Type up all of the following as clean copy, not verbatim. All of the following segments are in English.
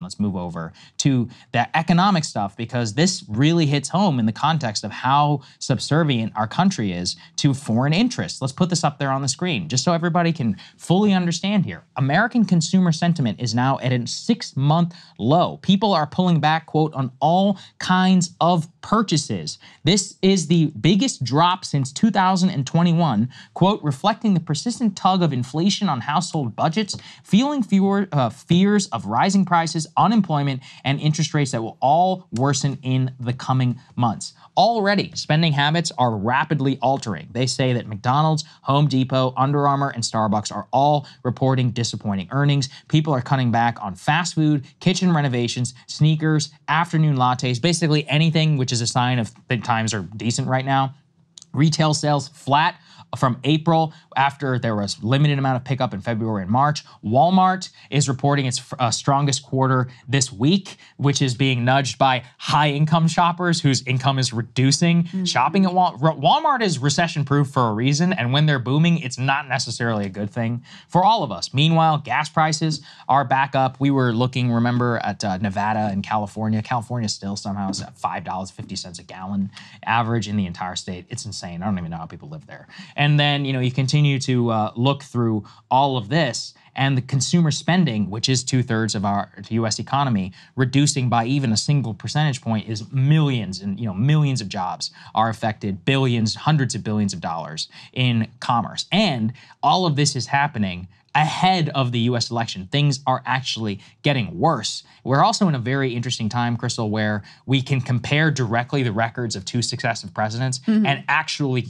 Let's move over to the economic stuff, because this really hits home in the context of how subservient our country is to foreign interests. Let's put this up there on the screen just so everybody can fully understand here. American consumer sentiment is now at a 6-month low. People are pulling back, quote, on all kinds of purchases. This is the biggest drop since 2021, quote, reflecting the persistent tug of inflation on household budgets, feeling fears of rising prices, unemployment, and interest rates that will all worsen in the coming months. Already, spending habits are rapidly altering. They say that McDonald's, Home Depot, Under Armour, and Starbucks are all reporting disappointing earnings. People are cutting back on fast food, kitchen renovations, sneakers, afternoon lattes, basically anything which is a sign of that times are decent right now. Retail sales flat from April after there was limited amount of pickup in February and March. Walmart is reporting its strongest quarter this week, which is being nudged by high-income shoppers whose income is reducing. Shopping at Walmart is recession-proof for a reason, and when they're booming, it's not necessarily a good thing for all of us. Meanwhile, gas prices are back up. We were looking, remember, at Nevada and California. California still somehow is at $5.50 a gallon average in the entire state. It's insane. I don't even know how people live there. And then, you continue to look through all of this, and the consumer spending, which is 2/3 of our U.S. economy, reducing by even a single percentage point is millions and millions of jobs are affected, billions, hundreds of billions of dollars in commerce. And all of this is happening ahead of the U.S. election. Things are actually getting worse. We're also in a very interesting time, Krystal, where we can compare directly the records of 2 successive presidents and actually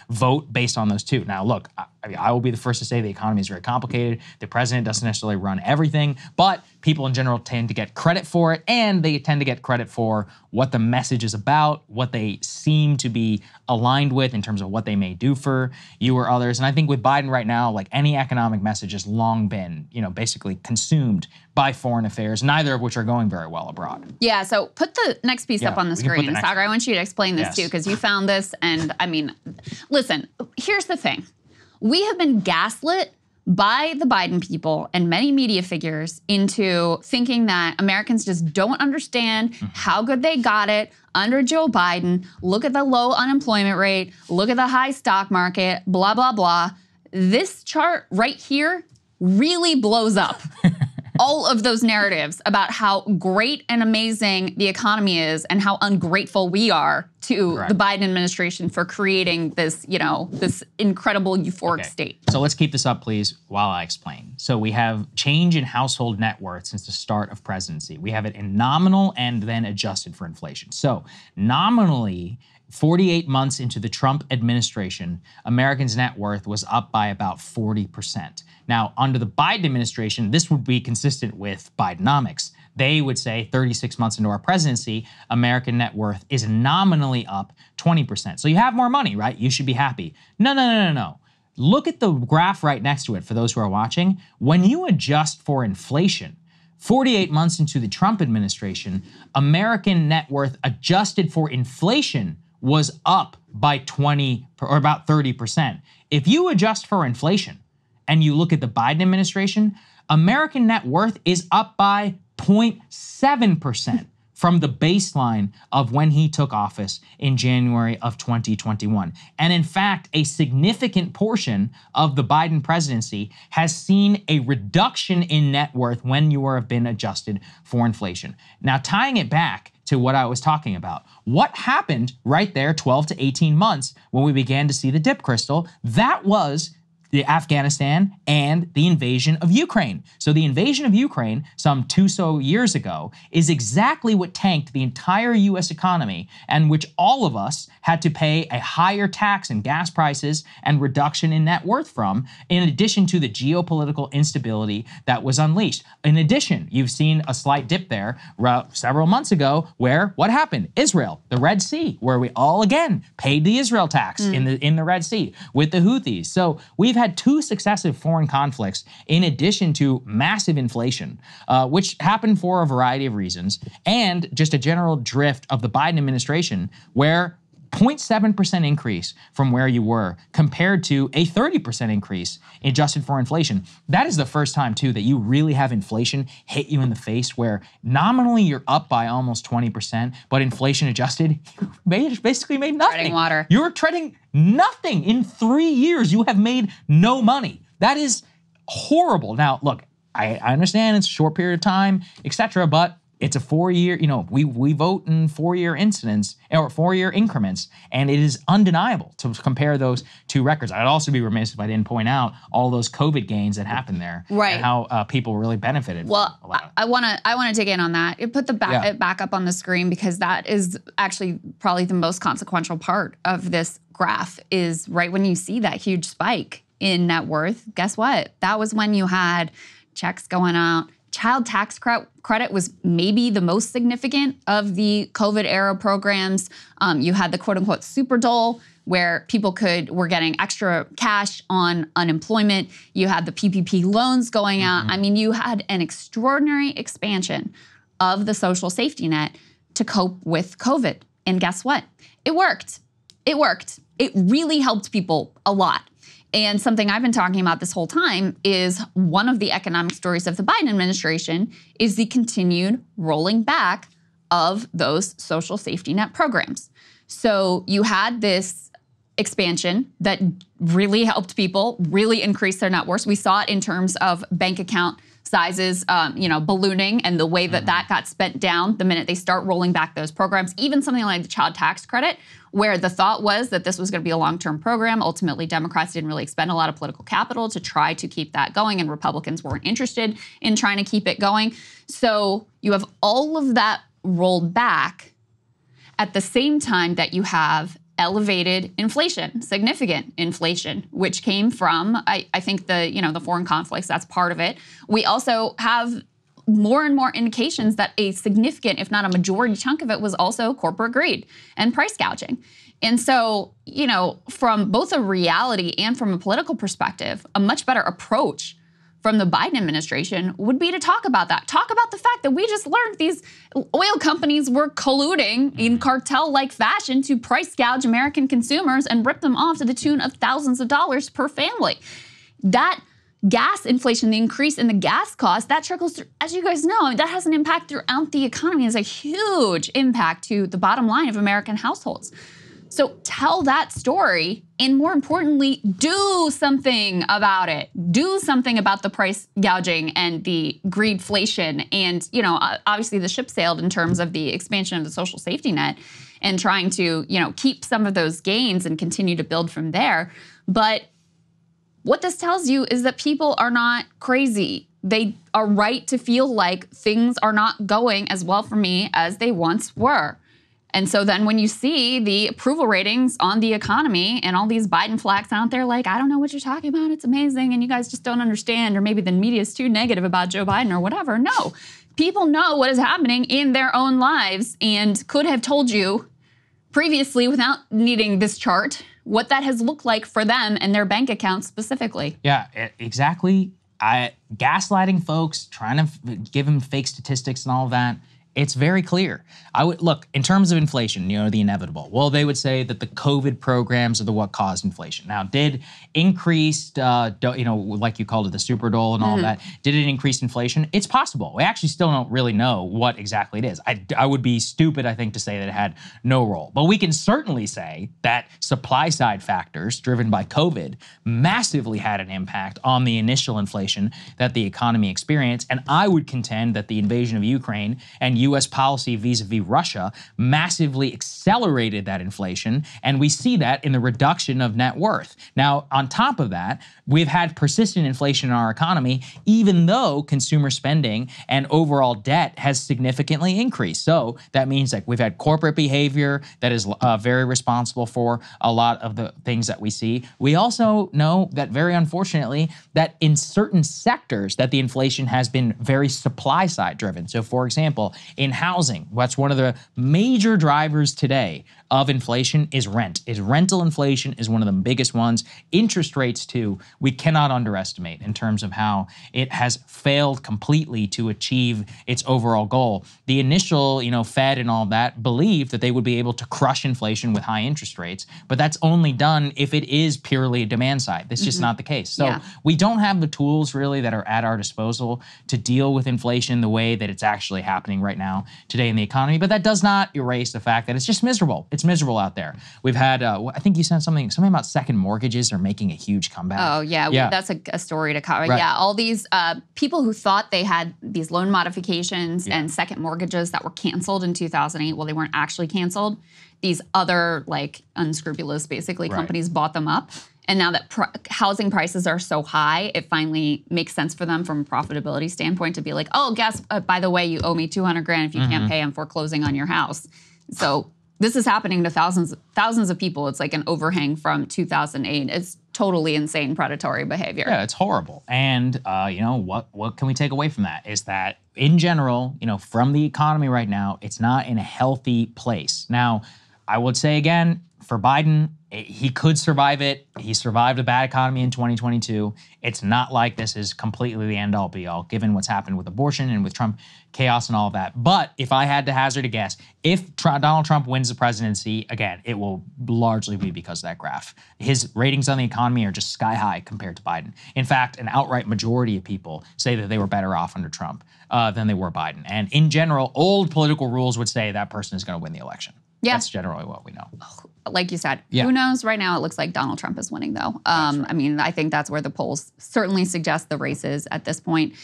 vote based on those two. Now, look, I will be the first to say the economy is very complicated. The president doesn't necessarily run everything, but people in general tend to get credit for it, and they tend to get credit for what the message is about, what they seem to be aligned with in terms of what they may do for you or others. And I think with Biden right now, like any economic message has long been, basically consumed by foreign affairs, neither of which are going very well abroad. Yeah, so put the next piece up on the screen. Saagar, I want you to explain this too, because you found this, and I mean, listen, here's the thing. We have been gaslit by the Biden people and many media figures into thinking that Americans just don't understand how good they got it under Joe Biden. Look at the low unemployment rate. Look at the high stock market, blah, blah, blah. This chart right here really blows up all of those narratives about how great and amazing the economy is and how ungrateful we are to the Biden administration for creating this, this incredible euphoric state. So let's keep this up, please, while I explain. So we have change in household net worth since the start of presidency. We have it in nominal and then adjusted for inflation. So nominally, 48 months into the Trump administration, Americans' net worth was up by about 40%. Now, under the Biden administration, this would be consistent with Bidenomics. They would say 36 months into our presidency, American net worth is nominally up 20%. So you have more money, right? You should be happy. No. Look at the graph right next to it for those who are watching. When you adjust for inflation, 48 months into the Trump administration, American net worth adjusted for inflation was up by 20 or about 30%. If you adjust for inflation and you look at the Biden administration, American net worth is up by 0.7% from the baseline of when he took office in January of 2021. And in fact, a significant portion of the Biden presidency has seen a reduction in net worth when you have been adjusted for inflation. Now, tying it back to what I was talking about, what happened right there 12 to 18 months when we began to see the dip, Krystal? That was the Afghanistan and the invasion of Ukraine. So the invasion of Ukraine some 2 years ago is exactly what tanked the entire US economy, and which all of us had to pay a higher tax in gas prices and reduction in net worth from, in addition to the geopolitical instability that was unleashed. In addition, you've seen a slight dip there several months ago where what happened? Israel, the Red Sea, where we all again paid the Israel tax in the Red Sea with the Houthis. So we've had 2 successive foreign conflicts in addition to massive inflation, which happened for a variety of reasons, and just a general drift of the Biden administration where 0.7% increase from where you were compared to a 30% increase adjusted for inflation. That is the first time, too, that you really have inflation hit you in the face where nominally you're up by almost 20%, but inflation adjusted, you basically made nothing. Treading water. You're treading nothing. In 3 years, you have made no money. That is horrible. Now, look, I understand it's a short period of time, et cetera, but it's a 4-year, we vote in 4-year incidents or 4-year increments, and it is undeniable to compare those two records. I'd also be remiss if I didn't point out all those COVID gains that happened there, right? And how people really benefited. Well, I want to dig in on that. Put it back up on the screen, because that is actually probably the most consequential part of this graph. Is right when you see that huge spike in net worth. Guess what? That was when you had checks going out. Child tax credit was maybe the most significant of the COVID era programs. You had the quote unquote super dole, where people were getting extra cash on unemployment. You had the PPP loans going out. I mean, you had an extraordinary expansion of the social safety net to cope with COVID. And guess what? It worked. It worked. It really helped people a lot. And something I've been talking about this whole time is one of the economic stories of the Biden administration is the continued rolling back of those social safety net programs. So you had this expansion that really helped people, really increase their net worth. We saw it in terms of bank account sizes, ballooning, and the way that that got spent down the minute they start rolling back those programs. Even something like the child tax credit, where the thought was that this was going to be a long-term program. Ultimately, Democrats didn't really expend a lot of political capital to try to keep that going, and Republicans weren't interested in trying to keep it going. So you have all of that rolled back at the same time that you have elevated inflation, significant inflation, which came from, I think, the foreign conflicts. That's part of it. We also have more and more indications that a significant, if not a majority chunk of it, was also corporate greed and price gouging. And so, from both a reality and from a political perspective, a much better approach from the Biden administration would be to talk about that. Talk about the fact that we just learned these oil companies were colluding in cartel-like fashion to price gouge American consumers and rip them off to the tune of thousands of dollars per family. That gas inflation, the increase in the gas cost, that trickles through, as you guys know, that has an impact throughout the economy. It's a huge impact to the bottom line of American households. So tell that story, and more importantly, do something about it. Do something about the price gouging and the greedflation. And, obviously the ship sailed in terms of the expansion of the social safety net and trying to, keep some of those gains and continue to build from there. But what this tells you is that people are not crazy. They are right to feel like things are not going as well for me as they once were. And so then when you see the approval ratings on the economy and all these Biden flags out there like, I don't know what you're talking about, it's amazing, and you guys just don't understand, or maybe the media is too negative about Joe Biden or whatever. No, people know what is happening in their own lives and could have told you previously without needing this chart what that has looked like for them and their bank accounts specifically. Yeah, exactly. Gaslighting folks, trying to give them fake statistics and all of that. It's very clear. I would look in terms of inflation, the inevitable. Well, they would say that the COVID programs are what caused inflation. Now, did increased, like you called it, the super dole and all of that, did it increase inflation? It's possible. We actually still don't really know what exactly it is. I would be stupid, I think, to say that it had no role. But we can certainly say that supply side factors driven by COVID massively had an impact on the initial inflation that the economy experienced. And I would contend that the invasion of Ukraine and U.S. policy vis-a-vis Russia massively accelerated that inflation, and we see that in the reduction of net worth. Now, on top of that, we've had persistent inflation in our economy, even though consumer spending and overall debt has significantly increased. So that means that we've had corporate behavior that is very responsible for a lot of the things that we see. We also know that, very unfortunately, that in certain sectors that the inflation has been very supply side driven. So, for example, In housing, what's one of the major drivers today of inflation is rent. Rental inflation is one of the biggest ones. Interest rates too, we cannot underestimate in terms of how it has failed completely to achieve its overall goal. The initial, Fed and all that believed that they would be able to crush inflation with high interest rates, but that's only done if it is purely a demand side. That's just not the case. So we don't have the tools really that are at our disposal to deal with inflation the way that it's actually happening right now today in the economy, but that does not erase the fact that it's just miserable. It's miserable out there. We've had, I think you said something about second mortgages are making a huge comeback. Oh, yeah. That's a story to cover. Right. Yeah, all these people who thought they had these loan modifications and second mortgages that were canceled in 2008, well, they weren't actually canceled. These other, unscrupulous, basically, companies bought them up. And now that housing prices are so high, it finally makes sense for them from a profitability standpoint to be like, oh, by the way, you owe me $200,000 if you can't pay. I'm foreclosing on your house. So this is happening to thousands of people. It's like an overhang from 2008. It's totally insane predatory behavior. Yeah, it's horrible. And what can we take away from that is that in general, from the economy right now, it's not in a healthy place. Now, I would say again, for Biden, he could survive it. He survived a bad economy in 2022. It's not like this is completely the end-all be-all, given what's happened with abortion and with Trump chaos and all of that. But if I had to hazard a guess, if Donald Trump wins the presidency, again, it will largely be because of that graph. His ratings on the economy are just sky high compared to Biden. In fact, an outright majority of people say that they were better off under Trump than they were Biden. And in general, old political rules would say that person is going to win the election. Yeah. That's generally what we know. Like you said, who knows? Right now, it looks like Donald Trump is winning, though. Right. I mean, I think that's where the polls certainly suggest the race is at this point.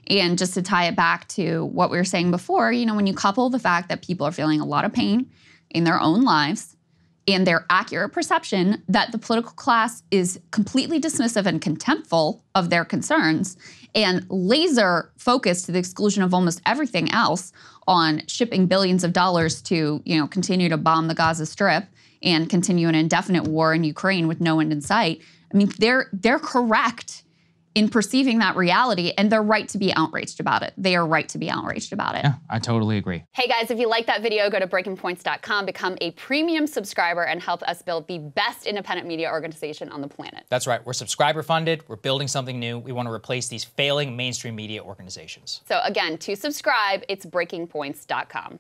And just to tie it back to what we were saying before, when you couple the fact that people are feeling a lot of pain in their own lives and their accurate perception that the political class is completely dismissive and contemptful of their concerns and laser focused to the exclusion of almost everything else on shipping billions of dollars to, continue to bomb the Gaza Strip and continue an indefinite war in Ukraine with no end in sight. I mean, they're correct in perceiving that reality, and they're right to be outraged about it. They are right to be outraged about it. Yeah, I totally agree. Hey guys, if you like that video, go to breakingpoints.com, become a premium subscriber, and help us build the best independent media organization on the planet. That's right. We're subscriber funded. We're building something new. We want to replace these failing mainstream media organizations. So again, to subscribe, it's breakingpoints.com.